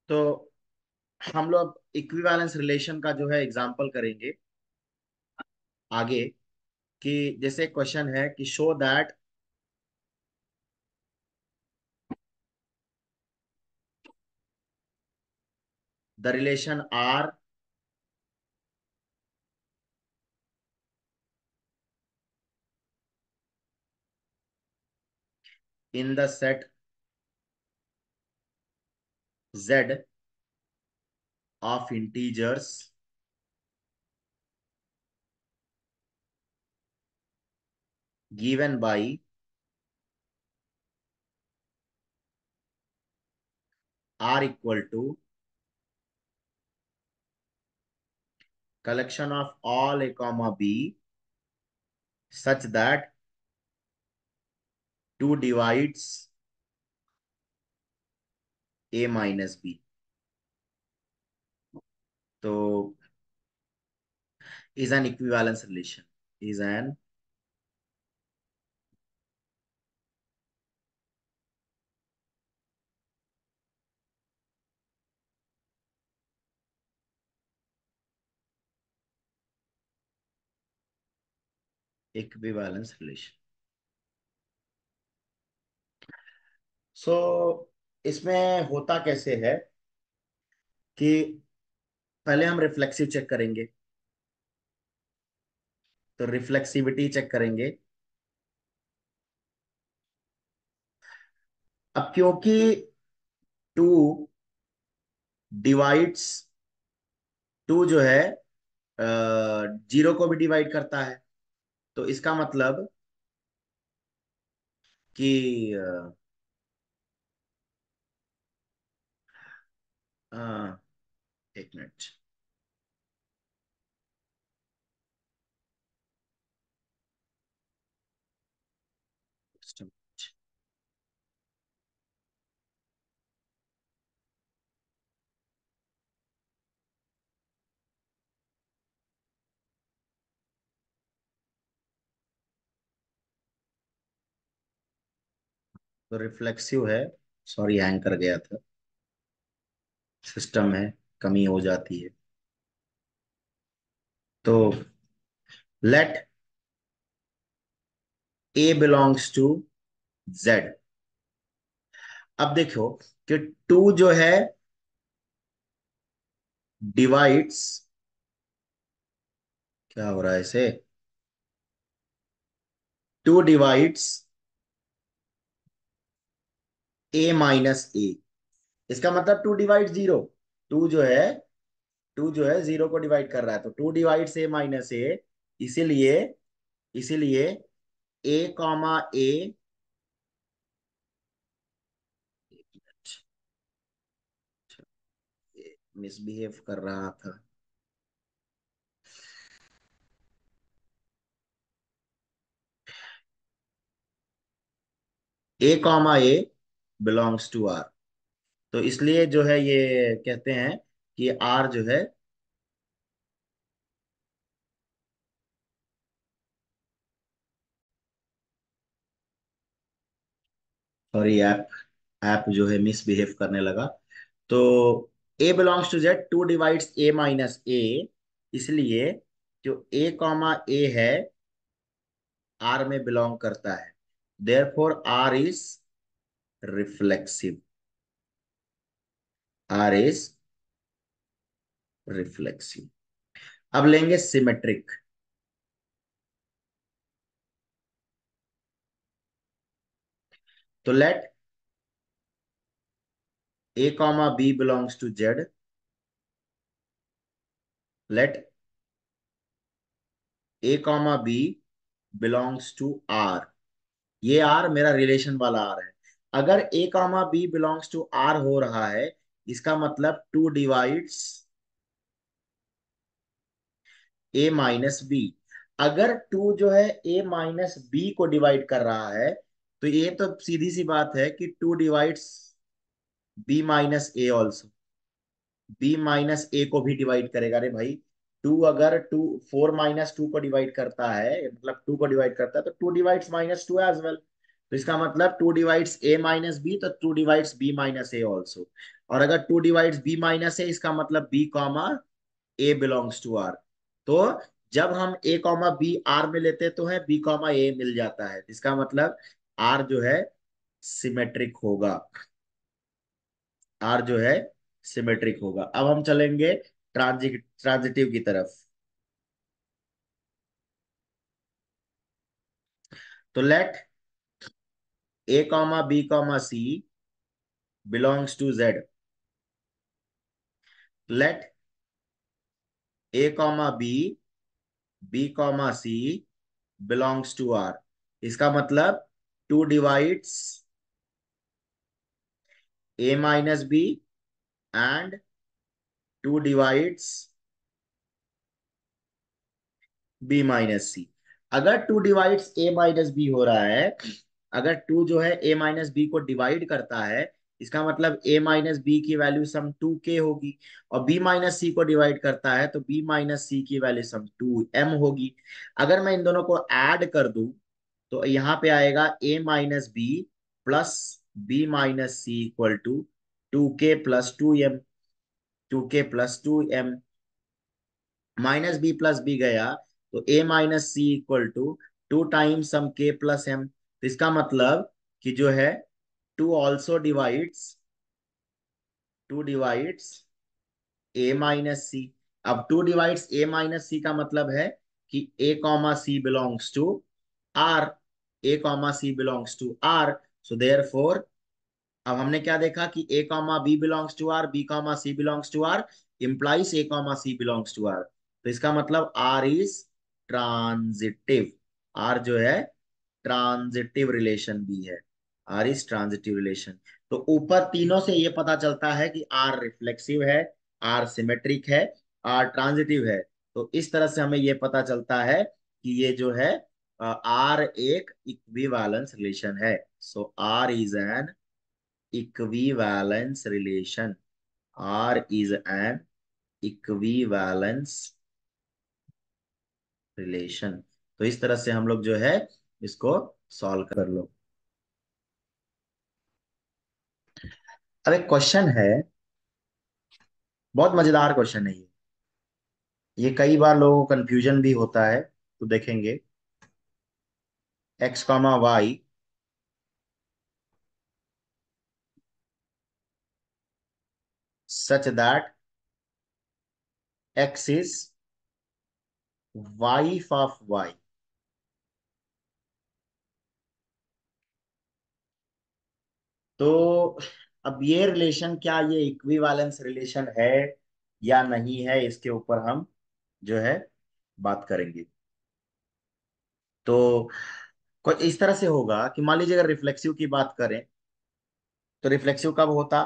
तो हम लोग इक्विवेलेंस रिलेशन का जो है एग्जांपल करेंगे आगे, कि जैसे क्वेश्चन है कि show that the relation R in the set Z of integers given by R equal to collection of all A comma B such that 2 divides A minus B. तो is an equivalence relation, is an equivalence relation. सो इसमें होता कैसे है कि पहले हम reflexive check करेंगे, तो रिफ्लेक्सिविटी चेक करेंगे। अब क्योंकि टू डिवाइड्स, टू जो है जीरो को भी डिवाइड करता है, तो इसका मतलब कि एक मिनट, तो रिफ्लेक्सिव है। सॉरी, हैंग कर गया था, सिस्टम में कमी हो जाती है। तो let A belongs to Z. अब देखो कि टू जो है डिवाइड्स, क्या हो रहा है इसे, टू डिवाइड्स ए माइनस ए। इसका मतलब टू डिवाइड जीरो, टू जो है टू जो है जीरो को डिवाइड कर रहा है, तो two divides A minus A. इसीलिए इसीलिए ए कॉमा ए, मिसबिहेव कर रहा था। A comma A belongs to R, तो इसलिए जो है ये कहते हैं कि आर जो है, सॉरी ऐप ऐप जो है मिसबिहेव करने लगा। तो A belongs to Z, two divides A minus A, इसलिए जो ए कॉमा ए है आर में बिलोंग करता है, therefore R is reflexive, R is reflexive. अब लेंगे सिमेट्रिक। तो let A comma B belongs to Z, let A comma B belongs to R. ये आर मेरा रिलेशन वाला आर है। अगर A comma B belongs to R हो रहा है, इसका मतलब टू डिवाइड्स ए माइनस बी। अगर टू जो है ए माइनस बी को डिवाइड कर रहा है, तो ये तो सीधी सी बात है कि two divides B minus A also, B minus A को भी डिवाइड करेगा। अरे भाई, टू अगर टू फोर माइनस टू को डिवाइड करता है, मतलब टू को डिवाइड करता है, तो two divides minus two as well. तो इसका मतलब टू डिवाइड्स ए माइनस बी, तो two divides B minus A also. और अगर टू डिवाइड्स बी माइनस है, इसका मतलब B comma A belongs to R. तो जब हम ए कॉमा बी आर में लेते तो है बी कॉमा ए मिल जाता है, इसका मतलब आर जो है सिमेट्रिक होगा। आर जो है सिमेट्रिक होगा। अब हम चलेंगे ट्रांजिटिव की तरफ। तो let A comma b comma c belongs to Z. Let A comma b comma c belongs to R. इसका मतलब two divides A minus b and two divides B minus c. अगर टू डिवाइड्स ए minus b हो रहा है, अगर two जो है ए minus B को डिवाइड करता है, इसका मतलब ए माइनस बी की वैल्यू सम टू के होगी। और बी माइनस सी को डिवाइड करता है तो बी माइनस सी की वैल्यू सम टू एम होगी। अगर मैं इन दोनों को ऐड कर दूं तो यहाँ पे आएगा a minus b plus b minus c equal to two k plus two m. Two k plus two m minus b plus b गया तो a minus c equal to two times some k plus m. तो इसका मतलब कि जो है two also divides ए minus c. अब two divides ए minus c का मतलब है कि a comma c belongs to R. A comma c belongs to R. So therefore अब हमने क्या देखा कि a comma B belongs to R, b comma c belongs to R, implies a comma c belongs to R. तो इसका मतलब are is transitive. Are जो है ट्रांजिटिव रिलेशन भी है। R is transitive relation. तो ऊपर तीनों से ये पता चलता है कि आर रिफ्लेक्सिव है, आर सिमेट्रिक है, आर ट्रांजिटिव है। तो इस तरह से हमें ये पता चलता है कि ये जो है आर एक इक्विवेलेंस रिलेशन है। So R is an equivalence relation। R is an equivalence relation। तो इस तरह से हम लोग जो है इसको सॉल्व कर लो। अब एक क्वेश्चन है, बहुत मजेदार क्वेश्चन है ये कई बार लोगों को कंफ्यूजन भी होता है। तो देखेंगे x comma y such that x is wife of y. तो अब ये रिलेशन क्या ये इक्विवेलेंस रिलेशन है या नहीं है, इसके ऊपर हम जो है बात करेंगे। तो कुछ इस तरह से होगा कि मान लीजिए अगर रिफ्लेक्सिव की बात करें तो रिफ्लेक्सिव कब होता,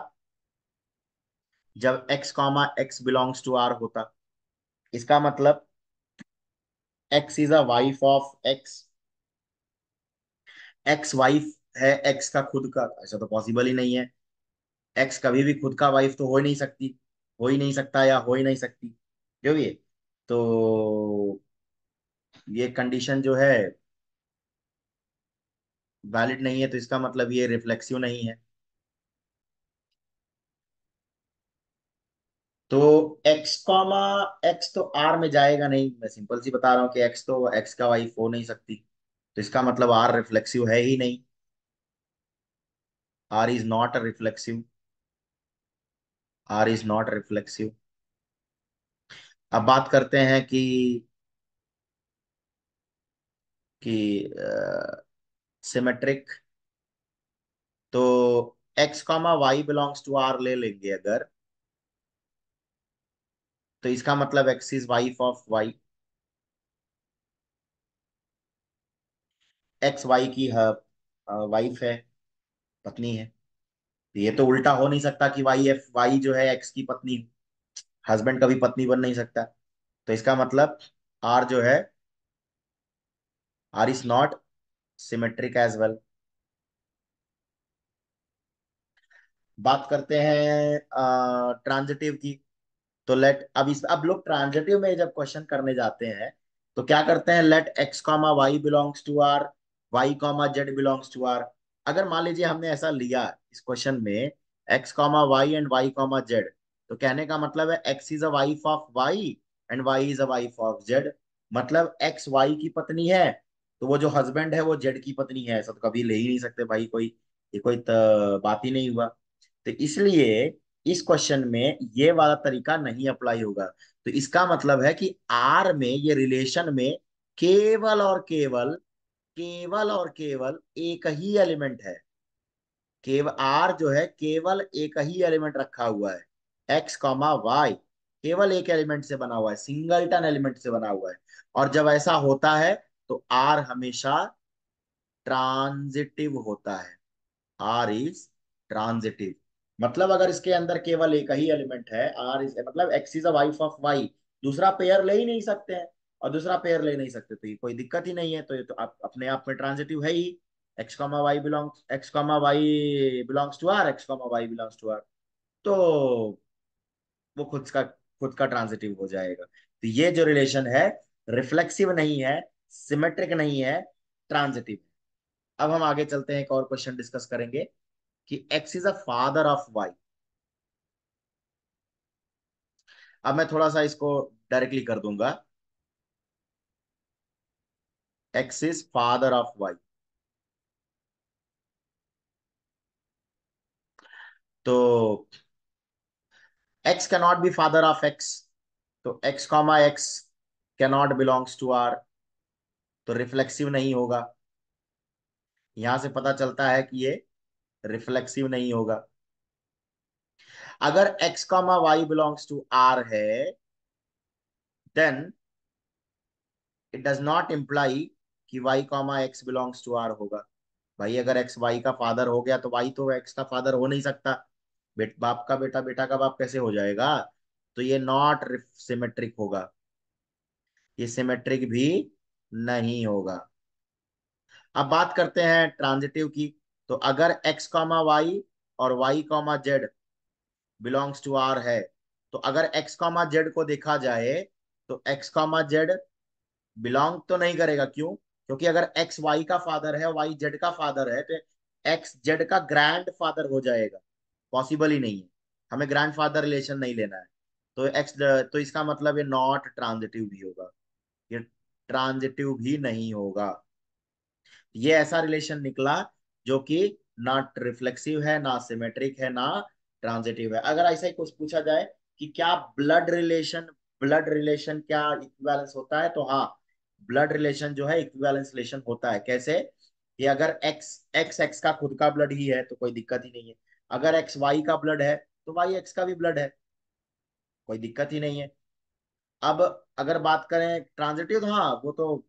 जब x comma x belongs to R होता। इसका मतलब x is a wife of x। x wife है x का खुद का, ऐसा तो पॉसिबल ही नहीं है। x कभी भी खुद का वाइफ तो हो ही नहीं सकती, हो ही नहीं सकता या हो ही नहीं सकती जो भी है। तो ये कंडीशन जो है वैलिड नहीं है, तो इसका मतलब ये रिफ्लेक्सिव नहीं है। तो x कॉमा x तो r में जाएगा नहीं, मैं सिंपल सी बता रहा हूँ कि x तो x का वाइफ हो नहीं सकती। तो इसका मतलब r रिफ्लेक्सिव है ही नहीं। r is not a reflexive. r is not reflexive. अब बात करते हैं कि सिमेट्रिक। तो x comma y belongs to r ले लेंगे अगर, तो इसका मतलब x is wife of y। x y की वाइफ है, पत्नी है। ये तो उल्टा हो नहीं सकता कि वाई जो है एक्स की पत्नी, हस्बैंड कभी पत्नी बन नहीं सकता। तो इसका मतलब आर जो है R is not symmetric as well. बात करते हैं ट्रांजिटिव की। तो लेट अब लोग ट्रांजिटिव में जब क्वेश्चन करने जाते हैं तो क्या करते हैं, let x comma y belongs to R, y comma z belongs to R. अगर मान लीजिए हमने ऐसा लिया इस क्वेश्चन में x comma y and y comma z. तो कहने का मतलब है x is a wife of y and y is a wife of z. मतलब एक्स वाई की पत्नी है, तो वो जो हस्बैंड है वो जेड की पत्नी है, ऐसा तो कभी ले ही नहीं सकते भाई कोई, ये कोई बात ही नहीं हुआ। तो इसलिए इस क्वेश्चन में ये वाला तरीका नहीं अप्लाई होगा। तो इसका मतलब है कि आर में, ये रिलेशन में केवल और केवल, केवल और केवल एक ही एलिमेंट है। केवल आर जो है केवल एक ही एलिमेंट रखा हुआ है, एक्स कॉमा वाई, केवल एक एलिमेंट से बना हुआ है, सिंगलटन एलिमेंट से बना हुआ है। और जब ऐसा होता है तो आर हमेशा ट्रांजिटिव होता है। R is transitive. मतलब अगर इसके अंदर केवल एक ही एलिमेंट है, आर इज मतलब x is a wife of y, दूसरा पेयर ले ही नहीं सकते हैं, और दूसरा पेयर ले नहीं सकते तो ये कोई दिक्कत ही नहीं है, तो ये तो आप अपने आप में ट्रांजिटिव है ही। X comma y belongs to R, x comma y belongs to R, तो वो खुद का ट्रांजिटिव हो जाएगा। तो ये जो रिलेशन है, रिफ्लेक्सिव नहीं है, सिमेट्रिक नहीं है, ट्रांजिटिव। अब हम आगे चलते हैं, एक और क्वेश्चन डिस्कस करेंगे कि x is a father of y. अब मैं थोड़ा सा इसको डायरेक्टली कर दूंगा, x is father of y. तो x cannot be father of x, तो x comma x cannot belongs to R, तो रिफ्लेक्सिव नहीं होगा। यहां से पता चलता है कि ये रिफ्लेक्सिव नहीं होगा। अगर x comma y belongs to R है, then it does not imply कि y comma x belongs to R होगा। भाई अगर एक्स वाई का फादर हो गया तो वाई तो एक्स का फादर हो नहीं सकता। बाप का बेटा बेटा का बाप कैसे हो जाएगा? तो ये नॉट सिमेट्रिक होगा, ये सिमेट्रिक भी नहीं होगा। अब बात करते हैं ट्रांजिटिव की। तो अगर एक्स कॉमा वाई और y comma z belongs to R है, तो अगर एक्स कॉमा जेड को देखा जाए तो एक्स कॉमा जेड बिलोंग तो नहीं करेगा। क्यों? क्योंकि अगर एक्स वाई का फादर है, वाई जेड का फादर है, तो एक्स जेड का ग्रैंड फादर हो जाएगा। पॉसिबल ही नहीं है, हमें ग्रैंड फादर रिलेशन नहीं लेना है। तो एक्स, तो इसका मतलब ये नॉट ट्रांजिटिव भी होगा, ये ट्रांजिटिव भी नहीं होगा। ये ऐसा रिलेशन निकला जो कि ना रिफ्लेक्सिव है, ना सिमेट्रिक है, ना ट्रांजिटिव है। अगर ऐसा ही कुछ पूछा जाए कि क्या ब्लड रिलेशन क्या इक्विवेलेंस होता है, तो हाँ, ब्लड रिलेशन जो है इक्विवेलेंस रिलेशन होता है। कैसे? कि अगर एक्स एक्स एक्स का खुद का ब्लड ही है तो कोई दिक्कत ही नहीं है। अगर एक्स वाई का ब्लड है तो वाई एक्स का भी ब्लड है, कोई दिक्कत ही नहीं है। अब अगर बात करें ट्रांजिटिव, तो हाँ वो तो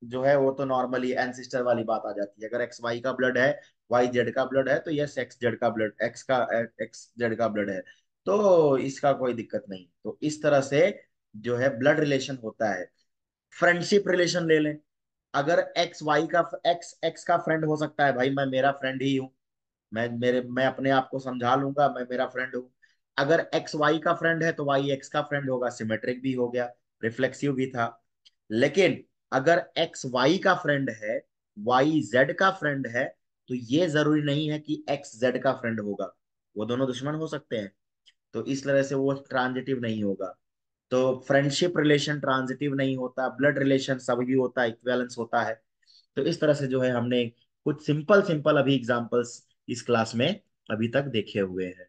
जो है वो तो नॉर्मली एंसिस्टर वाली बात आ जाती है। अगर एक्स वाई का ब्लड है, वाई जेड का ब्लड है, तो यस एक्स जेड का ब्लड, एक्स जेड का ब्लड है, तो इसका कोई दिक्कत नहीं। तो इस तरह से जो है ब्लड रिलेशन होता है। फ्रेंडशिप रिलेशन ले लें। अगर एक्स एक्स का फ्रेंड हो सकता है, भाई मैं मेरा फ्रेंड ही हूँ, मैं अपने आप को समझा लूंगा, मैं मेरा फ्रेंड हूँ। अगर एक्स वाई का फ्रेंड है तो वाई एक्स का फ्रेंड होगा, सिमेट्रिक भी हो गया, रिफ्लेक्सिव भी था। लेकिन अगर एक्स वाई का फ्रेंड है, वाई जेड का फ्रेंड है, तो ये जरूरी नहीं है कि एक्स जेड का फ्रेंड होगा, वो दोनों दुश्मन हो सकते हैं। तो इस तरह से वो ट्रांजिटिव नहीं होगा। तो फ्रेंडशिप रिलेशन ट्रांजिटिव नहीं होता, ब्लड रिलेशन सभी होता है, इक्विवेलेंस होता है। तो इस तरह से जो है हमने कुछ सिंपल सिंपल अभी एग्जांपल्स इस क्लास में अभी तक देखे हुए हैं।